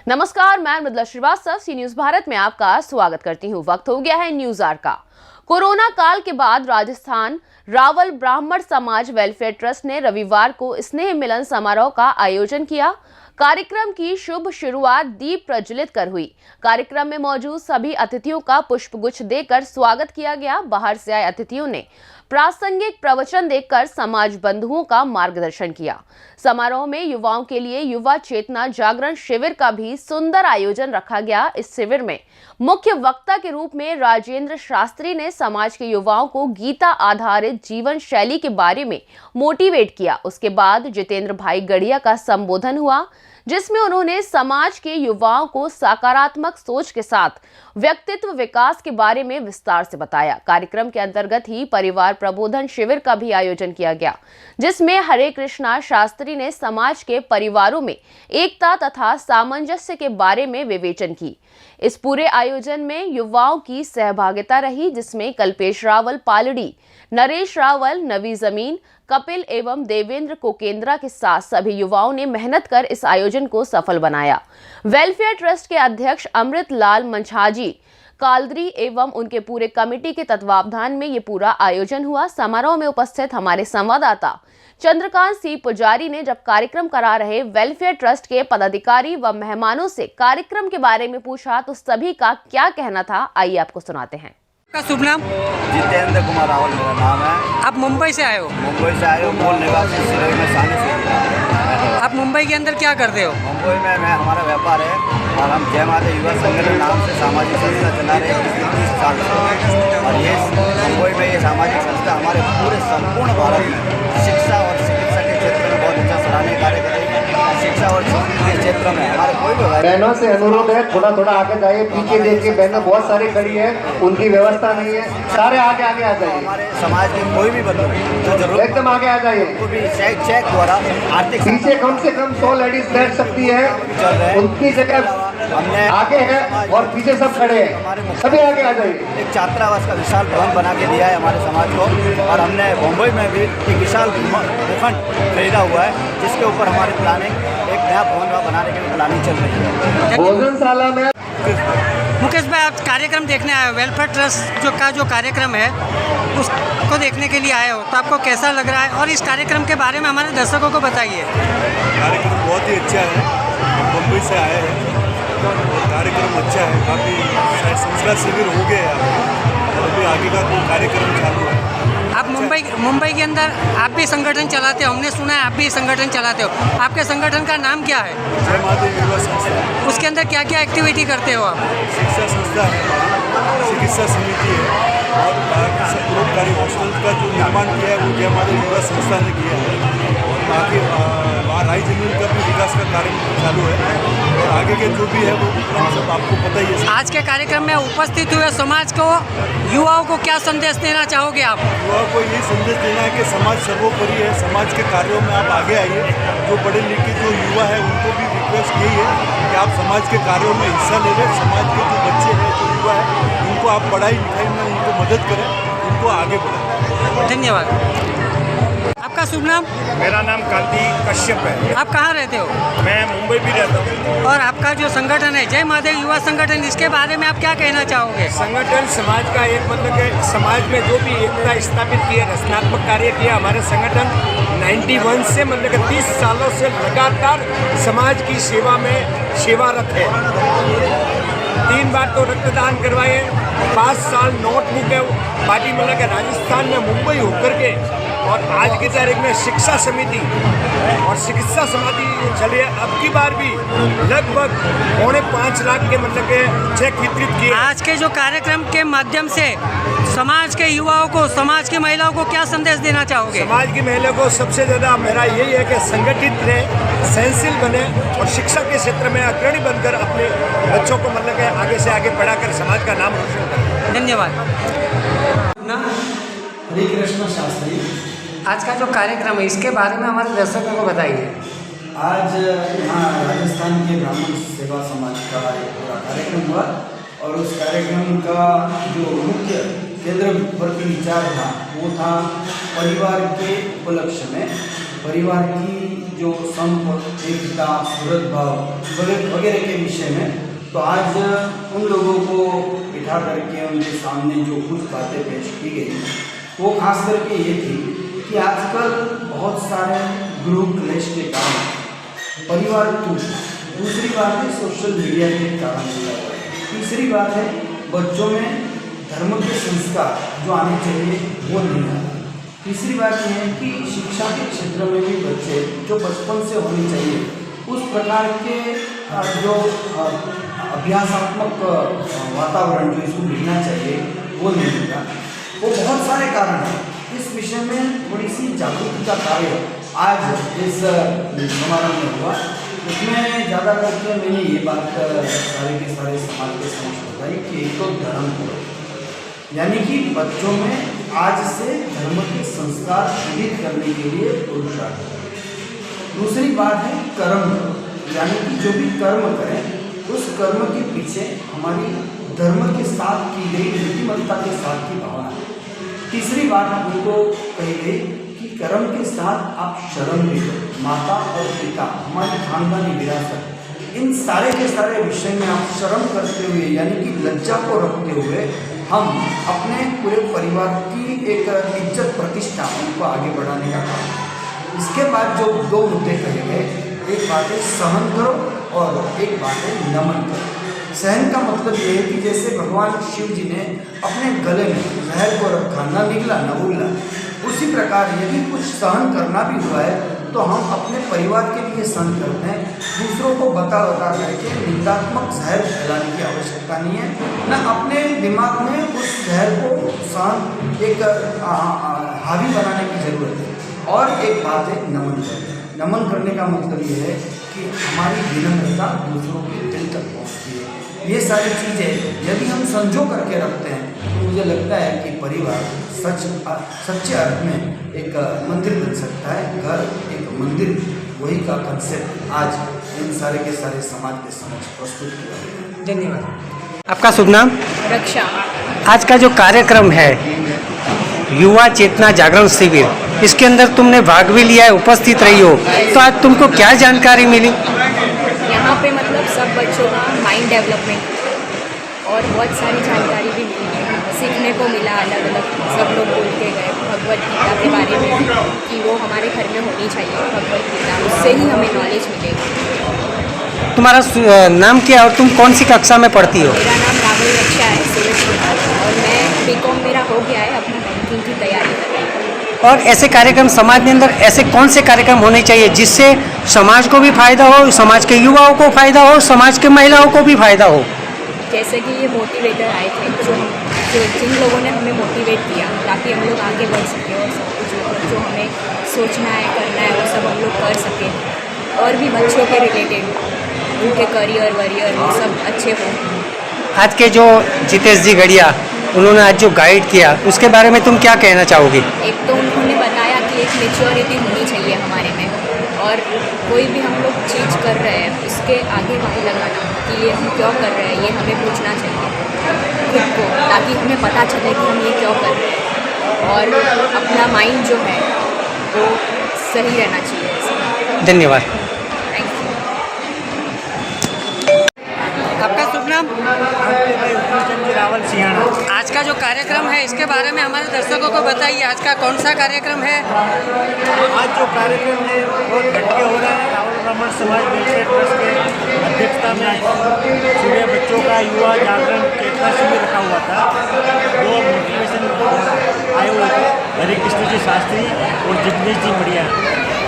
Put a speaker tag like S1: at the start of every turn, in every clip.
S1: नमस्कार, मैं मृदुला श्रीवास्तव सी न्यूज भारत में आपका स्वागत करती हूँ। वक्त हो गया है न्यूज आवर का। कोरोना काल के बाद राजस्थान रावल ब्राह्मण समाज वेलफेयर ट्रस्ट ने रविवार को स्नेह मिलन समारोह का आयोजन किया। कार्यक्रम की शुभ शुरुआत दीप प्रज्वलित कर हुई। कार्यक्रम में मौजूद सभी अतिथियों का पुष्पगुच्छ देकर स्वागत किया गया। बाहर से आए अतिथियों ने प्रासंगिक प्रवचन देकर समाज बंधुओं का मार्गदर्शन किया। समारोह में युवाओं के लिए युवा चेतना जागरण शिविर का भी सुंदर आयोजन रखा गया। इस शिविर में मुख्य वक्ता के रूप में राजेंद्र शास्त्री ने समाज के युवाओं को गीता आधारित जीवन शैली के बारे में मोटिवेट किया। उसके बाद जितेंद्र भाई गढ़िया का संबोधन हुआ, जिसमें उन्होंने समाज के युवाओं को सकारात्मक सोच के साथ व्यक्तित्व विकास के बारे में विस्तार से बताया। कार्यक्रम के अंतर्गत ही परिवार प्रबोधन शिविर का भी आयोजन किया गया, जिसमें हरे कृष्णा शास्त्री ने समाज के परिवारों में एकता तथा सामंजस्य के बारे में विवेचन की। इस पूरे आयोजन में युवाओं की सहभागिता रही, जिसमें कल्पेश रावल पालड़ी, नरेश रावल नवी जमीन, कपिल एवं देवेंद्र कोकेंद्रा के साथ सभी युवाओं ने मेहनत कर इस आयोजन को सफल बनाया। वेलफेयर ट्रस्ट के अध्यक्ष अमृत लाल मंझाजी कालदरी एवं उनके पूरे कमेटी के तत्वावधान में ये पूरा आयोजन हुआ। समारोह में उपस्थित हमारे संवाददाता चंद्रकांत सी पुजारी ने जब कार्यक्रम करा रहे वेलफेयर ट्रस्ट के पदाधिकारी व मेहमानों से कार्यक्रम के बारे में पूछा तो सभी का क्या कहना था, आइए आपको सुनाते हैं।
S2: का शुभ नाम?
S3: जितेंद्र कुमार रावल मेरा नाम है।
S2: आप मुंबई से आए हो?
S3: मुंबई से आए हो, मूल निवासी सिरोही में सानी से।
S2: आप मुंबई के अंदर क्या करते हो?
S3: मुंबई में हमारा व्यापार है और हम जय माता युवा संगठन नाम से सामाजिक संस्था चला रहे हैं 30 साल से। और ये मुंबई में ये सामाजिक संस्था हमारे पूरे संपूर्ण भारत में शिक्षा और चिकित्सा के क्षेत्र में बहुत अच्छा सराहनीय कार्य कर रही है। शिक्षा और चिकित्सा के क्षेत्र में हमारे कोई भी
S4: बहनों से अनुरोध है, थोड़ा आगे जाइए। पीछे देखिए बहनें बहुत सारी खड़ी है, उनकी व्यवस्था नहीं है, सारे आगे आ जाइए।
S3: हमारे समाज में कोई भी बंधु जो जरूरत
S4: एकदम आगे आ जाइए।
S3: उनको भी चेक द्वारा आर्थिक
S4: पीछे कम से कम 100 लेडीज बैठ सकती है, उनकी जगह
S3: हमने
S4: आगे है और पीछे सब खड़े हैं, सभी आगे आ जाइए।
S3: एक छात्रावास का विशाल भवन बना के दिया है हमारे समाज को। और हमने मुंबई में भी एक विशाल भूखंड खरीदा हुआ है, जिसके ऊपर हमारी प्लानिंग एक नया भवन बनाने के लिए प्लानिंग चल रही है।
S4: भोजनशाला में
S2: मुकेश भाई, आप कार्यक्रम देखने आए हो, वेलफेयर ट्रस्ट जो कार्यक्रम है उसको देखने के लिए आए हो, तो आपको कैसा लग रहा है और इस कार्यक्रम के बारे में हमारे दर्शकों को बताइए।
S5: कार्यक्रम बहुत ही अच्छा है, मुंबई से आए हैं, कार्यक्रम अच्छा है, काफ़ी संस्कार शिविर हो गए और अभी आगे का कोई कार्यक्रम चालू है।
S2: आप मुंबई के अंदर आप भी संगठन चलाते हो, हमने सुना है आप भी संगठन चलाते हो। आपके संगठन का नाम क्या है?
S5: जय माता युवा संस्था।
S2: उसके अंदर क्या क्या एक्टिविटी करते हो आप?
S5: शिक्षा संस्था है, चिकित्सा समिति है और बाकी सब परोपकारी हॉस्टल का जो निर्माण किया है वो जय माता युवा संस्था ने किया है। और बाकी राई जमीन का भी विकास का कार्य चालू है और आगे के जो भी है वो सब आपको पता ही है।
S2: आज के कार्यक्रम में उपस्थित हुए समाज को, युवाओं को क्या संदेश देना चाहोगे आप?
S5: युवाओं को ये संदेश देना है कि समाज सर्वोपरि है, समाज के कार्यों में आप आगे आइए। जो पढ़े लिखे जो युवा है उनको भी रिक्वेस्ट यही है कि आप समाज के कार्यों में हिस्सा ले लें। समाज के जो बच्चे हैं, जो युवा है, उनको आप पढ़ाई लिखाई में उनको मदद करें, उनको आगे बढ़ाएं।
S2: धन्यवाद। आपका शुभ नाम?
S6: मेरा नाम कांति कश्यप है।
S2: आप कहाँ रहते हो?
S6: मैं मुंबई भी रहता हूँ।
S2: और आपका जो संगठन है जय माता युवा संगठन, इसके बारे में आप क्या कहना चाहोगे?
S6: संगठन समाज का एक मतलब कि समाज में जो भी एकता स्थापित की है, रचनात्मक कार्य किया हमारे संगठन 91 से मतलब कि 30 सालों से लगातार समाज की सेवा में सेवारत है। 3 बार तो रक्तदान करवाए, 5 साल नोटबुक है पार्टी मतलब कि राजस्थान में मुंबई होकर के। और आज की तारीख में शिक्षा समिति और चिकित्सा समिति चली है। अब की बार भी लगभग 5.25 लाख के मतलब के चेक वितरित किए।
S2: आज के जो कार्यक्रम के माध्यम से समाज के युवाओं को, समाज की महिलाओं को क्या संदेश देना चाहोगे?
S6: समाज की महिलाओं को सबसे ज़्यादा मेरा यही है कि संगठित रहे, सहनशील बने और शिक्षा के क्षेत्र में अग्रणी बनकर अपने बच्चों को मतलब के आगे से आगे बढ़ाकर समाज का नाम रोशन करें।
S2: धन्यवाद।
S7: हरे कृष्णा शास्त्री।
S2: आज का जो कार्यक्रम है इसके बारे में हमारे दर्शकों को बताइए।
S7: आज यहाँ राजस्थान के ब्राह्मण सेवा समाज का एक पूरा कार्यक्रम हुआ और उस कार्यक्रम का जो मुख्य केंद्र पर की विचार था वो था परिवार के उपलक्ष्य में परिवार की जो संप एकता सुहृदभाव वगैरह के विषय में। तो आज उन लोगों को बिठा करके उनके सामने जो कुछ बातें पेश की गई वो खास करके ये थी कि आजकल बहुत सारे गृह क्लेश के कारण परिवार टूट, दूसरी बात है सोशल मीडिया के कारण, तीसरी बात है बच्चों में धर्म के संस्कार जो आने चाहिए वो नहीं आते, तीसरी बात यह है कि शिक्षा के क्षेत्र में भी बच्चे जो बचपन से होनी चाहिए उस प्रकार के जो अभ्यासात्मक वातावरण जो इसको मिलना चाहिए वो नहीं मिलता। वो बहुत सारे कारण हैं। इस विषय में थोड़ी सी जागरूकता का कार्य आज इस समारोह में हुआ। उसमें ज़्यादा करके मैंने ये बात सारे के सारे समाज के समक्ष बताई कि एक तो धर्म को, यानी कि बच्चों में आज से धर्म के संस्कार विदित करने के लिए पुरुषार्थ। दूसरी बात है कर्म, यानी कि जो भी कर्म करें उस कर्म के पीछे हमारी धर्म के साथ की गई नीतिमत्ता के साथ की भावना है। तीसरी बात उनको कही गई कि कर्म के साथ आप शर्म भी करो, माता और पिता हमारी खानदानी विरासत, इन सारे के सारे विषय में आप शर्म करते हुए यानी कि लज्जा को रखते हुए हम अपने पूरे परिवार की एक इज्जत प्रतिष्ठा उनको आगे बढ़ाने का काम। इसके बाद जो दो मुद्दे कहे गए, एक बात है सहन करो और एक बात है नमन करो। सहन का मतलब ये है कि जैसे भगवान शिव जी ने अपने गले में जहर को रखा, न निगला न उगला, उसी प्रकार यदि कुछ सहन करना भी हुआ है तो हम अपने परिवार के लिए सहन करते हैं। दूसरों को बता करके निंदात्मक जहर फैलाने की आवश्यकता नहीं है, न अपने दिमाग में उस जहर को सहन एक हावी बनाने की जरूरत है। और एक बात है नमन करना। नमन करने का मतलब ये है कि हमारी विनम्रता दूसरों के दिल तक पहुँचती है। ये सारी चीज़ें यदि हम संजो करके रखते हैं तो मुझे लगता है कि परिवार सच्चे अर्थ में एक मंदिर बन सकता है। घर एक मंदिर, वही का कंसेप्ट आज इन सारे के सारे समाज के समक्ष प्रस्तुत किया गया है।
S2: धन्यवाद। आपका शुभ नाम?
S1: रक्षा।
S2: आज का जो कार्यक्रम है युवा चेतना जागरण शिविर, इसके अंदर तुमने भाग भी लिया है, उपस्थित रही हो, तो आज तुमको क्या जानकारी मिली?
S8: यहाँ पे मतलब सब बच्चों का माइंड डेवलपमेंट और बहुत सारी जानकारी भी मिली, सीखने को मिला। अलग अलग सब लोग बोल के गए भगवत गीता के बारे में कि वो हमारे घर में होनी चाहिए भगवत गीता, उससे ही हमें नॉलेज मिलेगी।
S2: तुम्हारा नाम क्या है और तुम कौन सी कक्षा में पढ़ती हो?
S8: मेरा नाम रावल रक्षा है, और मैं बीकॉम मेरा हो गया है, अपनी बैंकिंग की तैयारी कर रही हूँ।
S2: और ऐसे कार्यक्रम समाज के अंदर ऐसे कौन से कार्यक्रम होने चाहिए जिससे समाज को भी फायदा हो, समाज के युवाओं को फायदा हो, समाज के महिलाओं को भी फायदा हो?
S8: जैसे कि ये मोटिवेटर आए थे जिन लोगों ने हमें मोटिवेट किया ताकि हम लोग आगे बढ़ सकें और सब कुछ जो हमें सोचना है करना है वो सब हम लोग कर सकें। और भी बच्चों के रिलेटेड उनके करियर वरियर वो सब अच्छे हों।
S2: आज के जो जितेश जी गढ़िया उन्होंने आज जो गाइड किया उसके बारे में तुम क्या कहना चाहोगे?
S8: एक तो उन्होंने बताया कि एक मेच्योरिटी होनी चाहिए हमारे में, और कोई भी हम लोग चीज़ कर रहे हैं उसके आगे वहीं लगाना कि ये हम क्यों कर रहे हैं, ये हमें पूछना चाहिए खुद को, ताकि हमें पता चले कि हम ये क्यों कर रहे हैं, और अपना माइंड जो है वो सही रहना चाहिए।
S2: धन्यवाद।
S8: Thank you.
S2: आपका शुभ नाम?
S6: रावल सियाना।
S2: आज का जो कार्यक्रम है इसके बारे में हमारे दर्शकों को बताइए, आज का कौन सा कार्यक्रम है?
S6: आज जो कार्यक्रम है बहुत हटके हो रहा है। रावल ब्राह्मण समाज वेलफेयर ट्रस्ट के अध्यक्षता में आज सुबह बच्चों का युवा जागरण चेतना शिविर रखा हुआ था। दो मोटिवेशन आए हुए थे, हरे कृष्ण जी शास्त्री और जिग्नेश जी बढ़िया,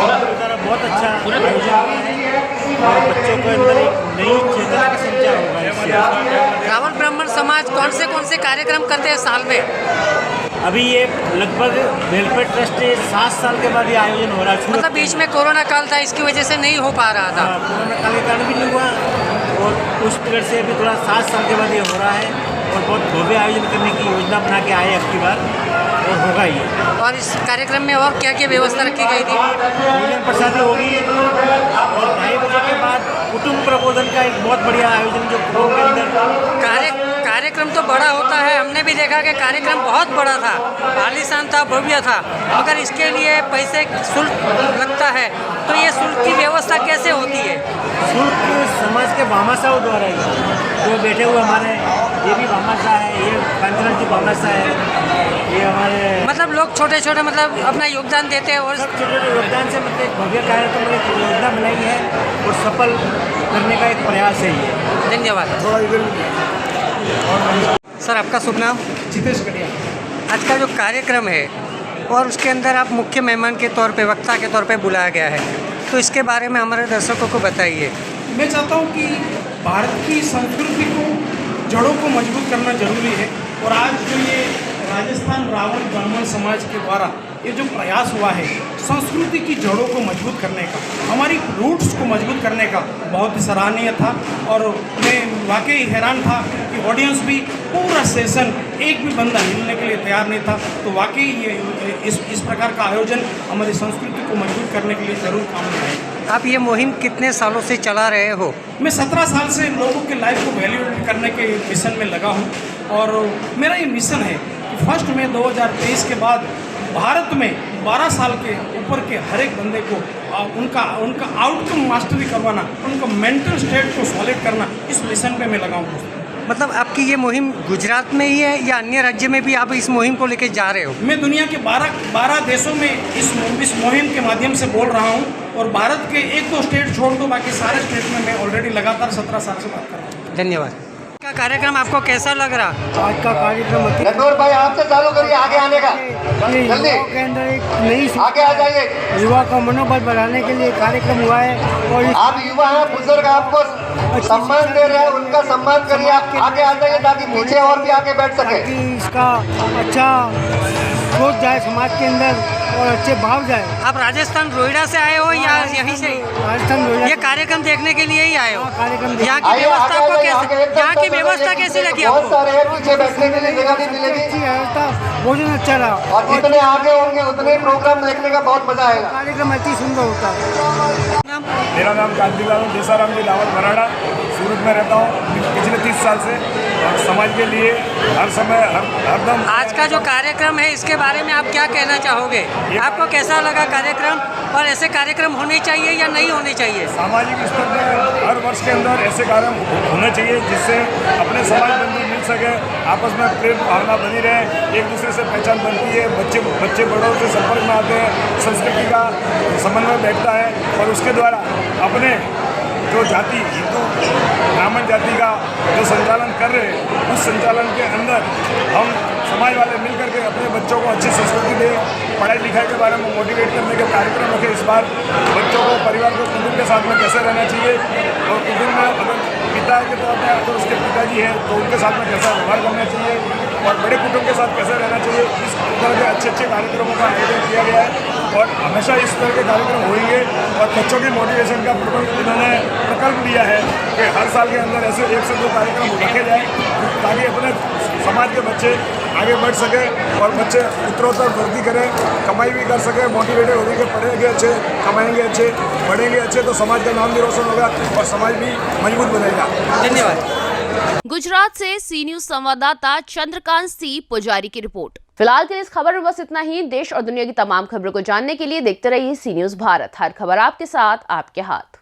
S6: और बहुत अच्छा आयोजन है और बच्चों के अंदर एक नई चेतना का संचार होगा इससे।
S2: रावल ब्राह्मण समाज कौन से कार्यक्रम करते हैं साल में?
S6: अभी ये लगभग वेलफेयर ट्रस्ट से 7 साल के बाद ये आयोजन हो रहा है।
S2: मतलब बीच में कोरोना काल था, इसकी वजह से नहीं हो पा रहा था।
S6: कोरोना काल के कारण भी नहीं हुआ, और उस पीरियड से अभी थोड़ा 7 साल के बाद ये हो रहा है, और बहुत भव्य आयोजन करने की योजना बना के आए अब की बार, और होगा ये।
S2: और इस कार्यक्रम में और क्या क्या व्यवस्था रखी गई थी?
S6: भोजन प्रसादी होगी, और 2:30 बजे के बाद कुटुंब प्रबोधन का एक बहुत बढ़िया आयोजन जो गाँव के अंदर
S2: कार्यक्रम तो बड़ा होता है, हमने भी देखा कि कार्यक्रम बहुत बड़ा था, आलीशान था, भव्य था, मगर इसके लिए पैसे शुल्क लगता है। तो ये शुल्क की व्यवस्था कैसे होती है?
S6: शुल्क समाज के भामाशाह द्वारा ही, जो बैठे हुए हमारे, ये भी भामाशाह है, ये कांचन जी भामाशाह है, ये हमारे
S2: मतलब लोग छोटे छोटे मतलब अपना योगदान देते हैं और
S6: सब छोटे छोटे योगदान से मतलब एक भव्य कार्यक्रम में एक योजना बनाई है और सफल करने का एक प्रयास है ये।
S2: धन्यवाद सर। आपका शुभ नाम?
S9: जितेश कड़िया।
S2: आज का जो कार्यक्रम है और उसके अंदर आप मुख्य मेहमान के तौर पे, वक्ता के तौर पे बुलाया गया है, तो इसके बारे में हमारे दर्शकों को बताइए।
S9: मैं चाहता हूँ कि भारत की संस्कृति को, जड़ों को मजबूत करना जरूरी है। और आज जो ये राजस्थान रावल ब्राह्मण समाज के द्वारा ये जो प्रयास हुआ है संस्कृति की जड़ों को मजबूत करने का, हमारी रूट्स को मजबूत करने का, बहुत ही सराहनीय था। और मैं वाकई हैरान था कि ऑडियंस भी पूरा सेशन एक भी बंदा हिलने के लिए तैयार नहीं था। तो वाकई ये इस प्रकार का आयोजन हमारी संस्कृति को मजबूत करने के लिए ज़रूर काम में आएगा।
S2: आप ये मुहिम कितने सालों से चला रहे हो?
S9: मैं 17 साल से लोगों के लाइफ को वैल्यू करने के मिशन में लगा हूँ। और मेरा ये मिशन है कि 1 मई 2023 के बाद भारत में 12 साल के ऊपर के हर एक बंदे को उनका आउटकम मास्टरी करवाना, उनका मेंटल स्टेट को सॉलिड करना, इस मिशन पे मैं लगा हूँ।
S2: मतलब आपकी ये मुहिम गुजरात में ही है या अन्य राज्य में भी आप इस मुहिम को लेकर जा रहे हो?
S9: मैं दुनिया के 12 देशों में इस मुहिम के माध्यम से बोल रहा हूँ। और भारत के 1-2 स्टेट छोड़ दो, बाकी सारे स्टेट में मैं ऑलरेडी लगातार 17 साल से बात कर रहा हूँ।
S2: धन्यवाद। का कार्यक्रम आपको कैसा लग रहा?
S6: आज का कार्यक्रम
S4: रघुवर भाई आपसे चालू करिए आगे आने का, जल्दी
S6: के अंदर एक नई
S4: आगे आ जाइए।
S6: युवा का मनोबल बढ़ाने के लिए कार्यक्रम हुआ है। और
S4: आप युवा हैं, बुजुर्ग आपको सम्मान दे रहे हैं, उनका सम्मान करिए। आगे आ जाइए ताकि पीछे और भी आगे बैठ सके।
S6: इसका अच्छा सोच जाए समाज के अंदर और अच्छे भाव जाए।
S2: आप राजस्थान रोहिड़ा से आए हो या यहीं से?
S6: राजस्थान रोहिड़ा
S2: ये कार्यक्रम देखने के लिए ही आए हो?
S6: कार्यक्रम
S2: यहाँ की व्यवस्था आपको कैसे, यहाँ की व्यवस्था कैसी लगी
S4: बहुत
S2: आपको?
S4: सारे हैं, पीछे बैठने के लिए जगह नहीं मिलेगी।
S6: अच्छी व्यवस्था, भोजन अच्छा रहा
S4: और जितने आगे होंगे उतने ही प्रोग्राम देखने का बहुत मजा आएगा।
S6: कार्यक्रम अति सुंदर होता है।
S5: मेरा नाम कांतिलाल देसाराम जी लावल मराड़ा, सूरत में रहता हूँ पिछले 30 साल से, और समाज के लिए हर समय हरदम।
S2: आज का जो कार्यक्रम है इसके बारे में आप क्या कहना चाहोगे? आपको कैसा लगा कार्यक्रम, और ऐसे कार्यक्रम होने चाहिए या नहीं होने चाहिए?
S5: सामाजिक स्तर पर हर वर्ष के अंदर ऐसे कार्यक्रम होने चाहिए जिससे अपने समाज बंधु मिल सके, आपस में प्रेम भावना बनी रहे, एक दूसरे से पहचान बनती है, बच्चे बड़ों से संपर्क में आते हैं, संस्कृति का समन्वय बैठता है। और उसके द्वारा अपने जो जाति हिंदू ब्राह्मण जाति का जो संचालन कर रहे हैं, उस संचालन के अंदर हम समाज वाले मिल करके अपने बच्चों को अच्छी संस्कृति दें, पढ़ाई लिखाई के बारे में मोटिवेट करने के कार्यक्रम रखें। इस बार बच्चों को, परिवार को कुटुंब के साथ में कैसे रहना चाहिए, और कुटुंब में अगर पिता के तौर पर अगर उसके पिताजी हैं तो उनके साथ में कैसा व्यवहार करना चाहिए, और बड़े कुटुंब के साथ कैसे रहना चाहिए, इस तरह के अच्छे कार्यक्रमों का आयोजन किया गया है। और हमेशा इस तरह के कार्यक्रम होंगे। और बच्चों की मोटिवेशन का इन्होंने प्रकल्प लिया है कि हर साल के अंदर ऐसे 1 से 2 कार्यक्रम रखे जाए ताकि अपने समाज के बच्चे आगे बढ़ सके और बच्चे उत्तरोत्तर वृद्धि करें, कमाई भी कर सके, मोटिवेटेड होने के, पढ़ेंगे अच्छे, कमाएंगे अच्छे, बढ़ेंगे अच्छे, तो समाज का नाम भी रोशन होगा और समाज भी मजबूत बनेगा।
S2: धन्यवाद।
S1: गुजरात से सी न्यूज संवाददाता चंद्रकांत सी पुजारी की रिपोर्ट। फिलहाल के लिए इस खबर में बस इतना ही। देश और दुनिया की तमाम खबरों को जानने के लिए देखते रहिए सी न्यूज भारत। हर खबर आपके साथ, आपके हाथ।